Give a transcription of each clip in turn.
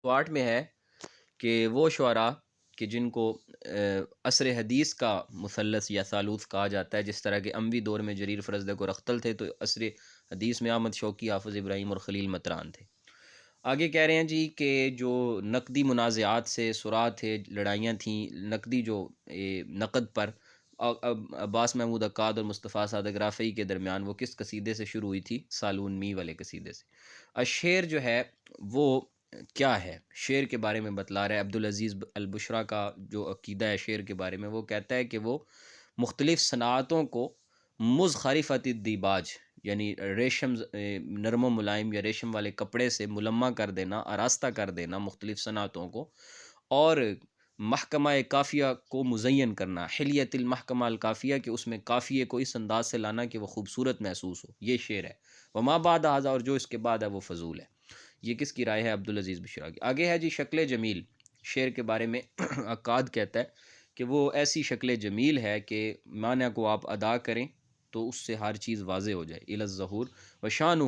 8 میں ہے کہ وہ شعراء کہ جن کو عصر حدیث کا مثلث یا ثالوث کہا جاتا ہے، جس طرح کہ اموی دور میں جریر فرزدق اور اختل تھے، تو عصر حدیث میں احمد شوقی، حافظ ابراہیم اور خلیل مطران تھے۔ آگے کہہ رہے ہیں جی کہ جو نقدی منازعات سے صراع تھے، لڑائیاں تھیں نقدی جو نقد پر عباس محمود عقاد اور مصطفیٰ صادق رافعی کے درمیان، وہ کس قصیدے سے شروع ہوئی تھی؟ سالون می والے قصیدے سے۔ الشعر جو ہے وہ کیا ہے؟ شعر کے بارے میں بتلا رہا ہے عبدالعزیز البشرا کا جو عقیدہ ہے شعر کے بارے میں، وہ کہتا ہے کہ وہ مختلف صنعتوں کو مزخرفت الدیباج، یعنی ریشم نرم و ملائم یا ریشم والے کپڑے سے ملمع کر دینا، آراستہ کر دینا مختلف صنعتوں کو، اور محکمہ قافیہ کو مزین کرنا، حلیت المحکمہ القافیہ، کہ اس میں قافیے کو اس انداز سے لانا کہ وہ خوبصورت محسوس ہو، یہ شعر ہے۔ وما بعد ھذا، اور جو اس کے بعد ہے وہ فضول ہے۔ یہ کس کی رائے ہے؟ عبدالعزیز بشرا کی۔ آگے ہے جی شکل جمیل، شعر کے بارے میں عقاد کہتا ہے کہ وہ ایسی شکل جمیل ہے کہ معنی کو آپ ادا کریں تو اس سے ہر چیز واضح ہو جائے، الی الظہور وشانہ،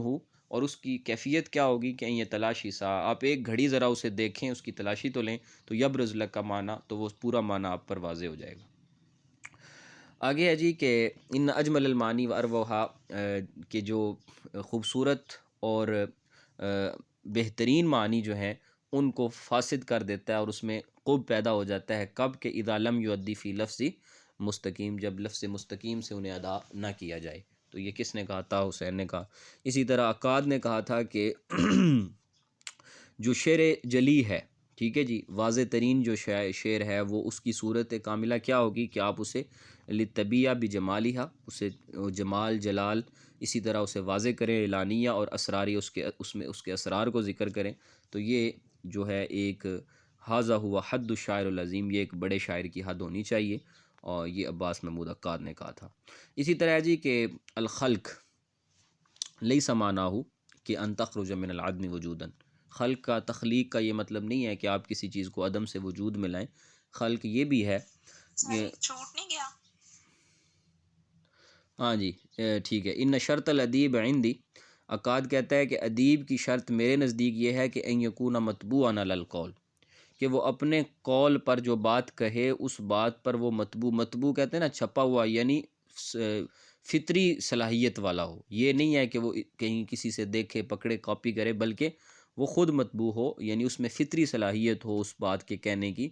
اور اس کی کیفیت کیا ہوگی کہ یہ تلاشی سا، آپ ایک گھڑی ذرا اسے دیکھیں، اس کی تلاشی تو لیں، تو یبرز لک کا معنی، تو وہ پورا معنی آپ پر واضح ہو جائے گا۔ آگے ہے جی کہ ان اجمل المعانی و اروہا، کہ جو خوبصورت اور بہترین معنی جو ہیں ان کو فاسد کر دیتا ہے اور اس میں قب پیدا ہو جاتا ہے، کب کہ اذا لم یؤدی فی لفظ مستقیم، جب لفظ مستقیم سے انہیں ادا نہ کیا جائے۔ تو یہ کس نے کہا تھا؟ حسین نے کہا۔ اسی طرح عقاد نے کہا تھا کہ جو شعر جلی ہے، ٹھیک ہے جی، واضح ترین جو شعر ہے، وہ اس کی صورت کاملہ کیا ہوگی کہ آپ اسے لطبیہ بجمالہا، اسے جمال جلال اسی طرح اسے واضح کریں، اعلانیہ اور اسراری، اس کے اسرار کو ذکر کریں۔ تو یہ جو ہے ایک ھذا ھو حد الشاعر العظیم، یہ ایک بڑے شاعر کی حد ہونی چاہیے، اور یہ عباس محمود عقاد نے کہا تھا۔ اسی طرح جی کہ الخلق لیس معناہ کہ ان تخرج من العدم وجودا، خلق کا، تخلیق کا یہ مطلب نہیں ہے کہ آپ کسی چیز کو عدم سے وجود میں لائیں، خلق یہ بھی ہے کہ چھوٹ نہیں گیا۔ ہاں جی ٹھیک ہے۔ ان شرط الادیب عندی، عقاد کہتا ہے کہ ادیب کی شرط میرے نزدیک یہ ہے کہ ان یکون مطبوعا علی القول، کہ وہ اپنے قول پر جو بات کہے اس بات پر وہ مطبوع کہتے ہیں نا چھپا ہوا، یعنی فطری صلاحیت والا ہو۔ یہ نہیں ہے کہ وہ کہیں کسی سے دیکھے پکڑے کاپی کرے، بلکہ وہ خود مطبوع ہو، یعنی اس میں فطری صلاحیت ہو اس بات کے کہنے کی،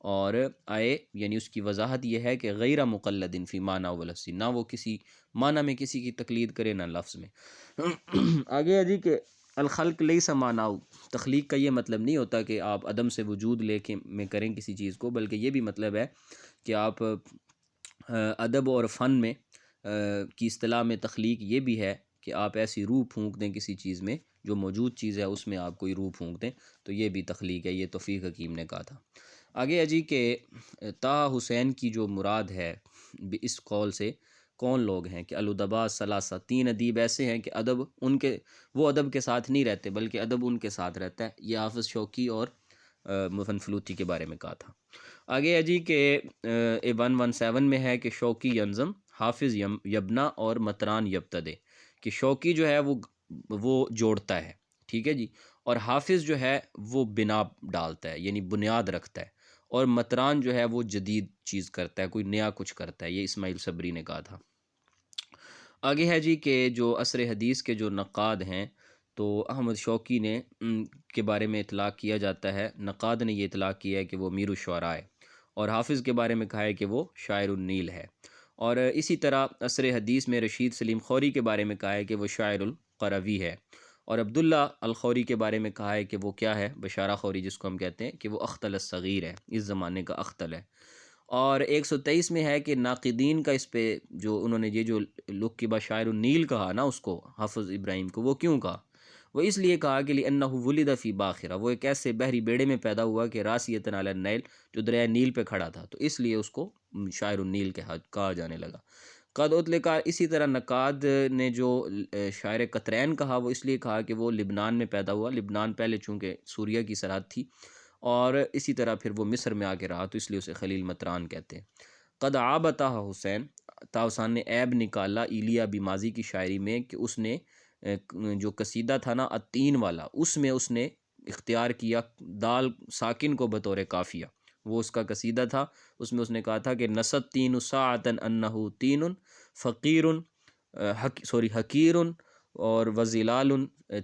اور آئے یعنی اس کی وضاحت یہ ہے کہ غیر مقلد فی معنی و لفظ، نہ وہ کسی معنی میں کسی کی تقلید کرے نہ لفظ میں۔ آگے ہے جی کہ الخلق لیس معنی، تخلیق کا یہ مطلب نہیں ہوتا کہ آپ عدم سے وجود لے کے میں کریں کسی چیز کو، بلکہ یہ بھی مطلب ہے کہ آپ ادب اور فن میں کی اصطلاح میں تخلیق یہ بھی ہے کہ آپ ایسی روح پھونک دیں کسی چیز میں، جو موجود چیز ہے اس میں آپ کوئی روح پھونک دیں، تو یہ بھی تخلیق ہے، یہ توفیق حکیم نے کہا تھا۔ آگے ہے جی کہ طٰ حسین کی جو مراد ہے اس قول سے کون لوگ ہیں؟ کہ الادباء ثلاثہ، تین ادیب ایسے ہیں کہ ادب ان کے، وہ ادب کے ساتھ نہیں رہتے بلکہ ادب ان کے ساتھ رہتا ہے، یہ حافظ شوقی اور مفن فلوتی کے بارے میں کہا تھا۔ آگے ہے جی کہ 117 میں ہے کہ شوقی ینظم، حافظ یبنا اور مطران یبتدے، کہ شوقی جو ہے وہ جوڑتا ہے، ٹھیک ہے جی، اور حافظ جو ہے وہ بنا ڈالتا ہے، یعنی بنیاد رکھتا ہے، اور مطران جو ہے وہ جدید چیز کرتا ہے، کوئی نیا کچھ کرتا ہے، یہ اسماعیل صبری نے کہا تھا۔ آگے ہے جی کہ جو عصر حدیث کے جو نقاد ہیں، تو احمد شوقی نے کے بارے میں اطلاق کیا جاتا ہے، نقاد نے یہ اطلاق کیا ہے کہ وہ امیر الشعراء ہے، اور حافظ کے بارے میں کہا ہے کہ وہ شاعر النیل ہے، اور اسی طرح عصر حدیث میں رشید سلیم خوری کے بارے میں کہا ہے کہ وہ شاعر القروی ہے، اور عبداللہ الخوری کے بارے میں کہا ہے کہ وہ کیا ہے؟ بشارہ خوری جس کو ہم کہتے ہیں، کہ وہ اختل الصغیر ہے، اس زمانے کا اختل ہے۔ اور 123 میں ہے کہ ناقدین کا اس پہ جو انہوں نے یہ جو لقب شاعر النیل کہا نا اس کو، حافظ ابراہیم کو، وہ کیوں کہا؟ وہ اس لیے کہا کہ لِأَنَّهُ وُلِدَ فِي باخرہ، وہ ایک ایسے بحری بیڑے میں پیدا ہوا کہ راسیۃ علی النیل، جو دریائے نیل پہ کھڑا تھا، تو اس لیے اس کو شاعر النیل کہا جانے لگا۔ قد اطلق، اسی طرح نقاد نے جو شاعر قطرین کہا، وہ اس لیے کہا کہ وہ لبنان میں پیدا ہوا، لبنان پہلے چونکہ سوریہ کی سرحد تھی، اور اسی طرح پھر وہ مصر میں آ کے رہا، تو اس لیے اسے خلیل مطران کہتے ہیں۔ قد عاب طٰ حسین، طٰ حسین نے عیب نکالا ایلیا بماضی کی شاعری میں، کہ اس نے جو قصیدہ تھا نا التین والا، اس میں اس نے اختیار کیا دال ساکن کو بطور قافیہ، وہ اس کا قصیدہ تھا، اس میں اس نے کہا تھا کہ نصت تین ساعتن انہ تین فقیر حقیر اور وزلال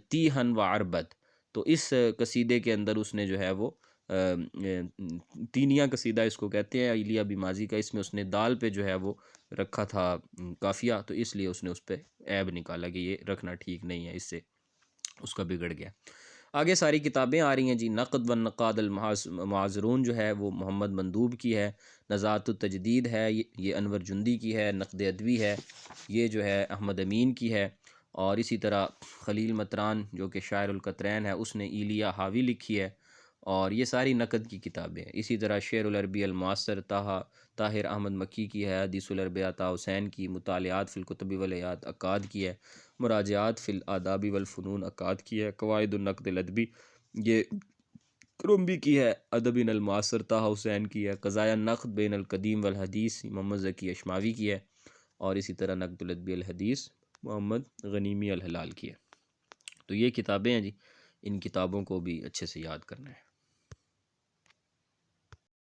تیہن و عربد. تو اس قصیدے کے اندر اس نے جو ہے وہ تینیہ قصیدہ اس کو کہتے ہیں ایلیا بیمازی کا، اس میں اس نے دال پہ جو ہے وہ رکھا تھا قافیہ، تو اس لیے اس نے اس پہ عیب نکالا کہ یہ رکھنا ٹھیک نہیں ہے، اس سے اس کا بگڑ گیا. آگے ساری کتابیں آ رہی ہیں جی. نقد و نقاد المعاذرون جو ہے وہ محمد مندوب کی ہے، نزاعت التجدید ہے یہ انور جندی کی ہے، نقد ادبی ہے یہ جو ہے احمد امین کی ہے، اور اسی طرح خلیل مطران جو کہ شاعر القطرین ہے اس نے ایلیا حاوی لکھی ہے، اور یہ ساری نقد کی کتابیں ہیں. اسی طرح شعر العربی المعاصر طاہر احمد مکی کی ہے، حدیث العرب عطا حسین کی، مطالعات فی الکتب والیات عقاد کی ہے، مراجعات فی الآداب والفنون عقاد کی ہے، قواعد النقد الادبی یہ کرمبی کی ہے، ادب المعاصر طہ حسین کی ہے، قضایا النقد بین القدیم والحدیث محمد ذکی اشماوی کی ہے، اور اسی طرح نقد الادبی الحدیث محمد غنیمی الہلال کی ہے. تو یہ کتابیں ہیں جی، ان کتابوں کو بھی اچھے سے یاد کرنا ہے.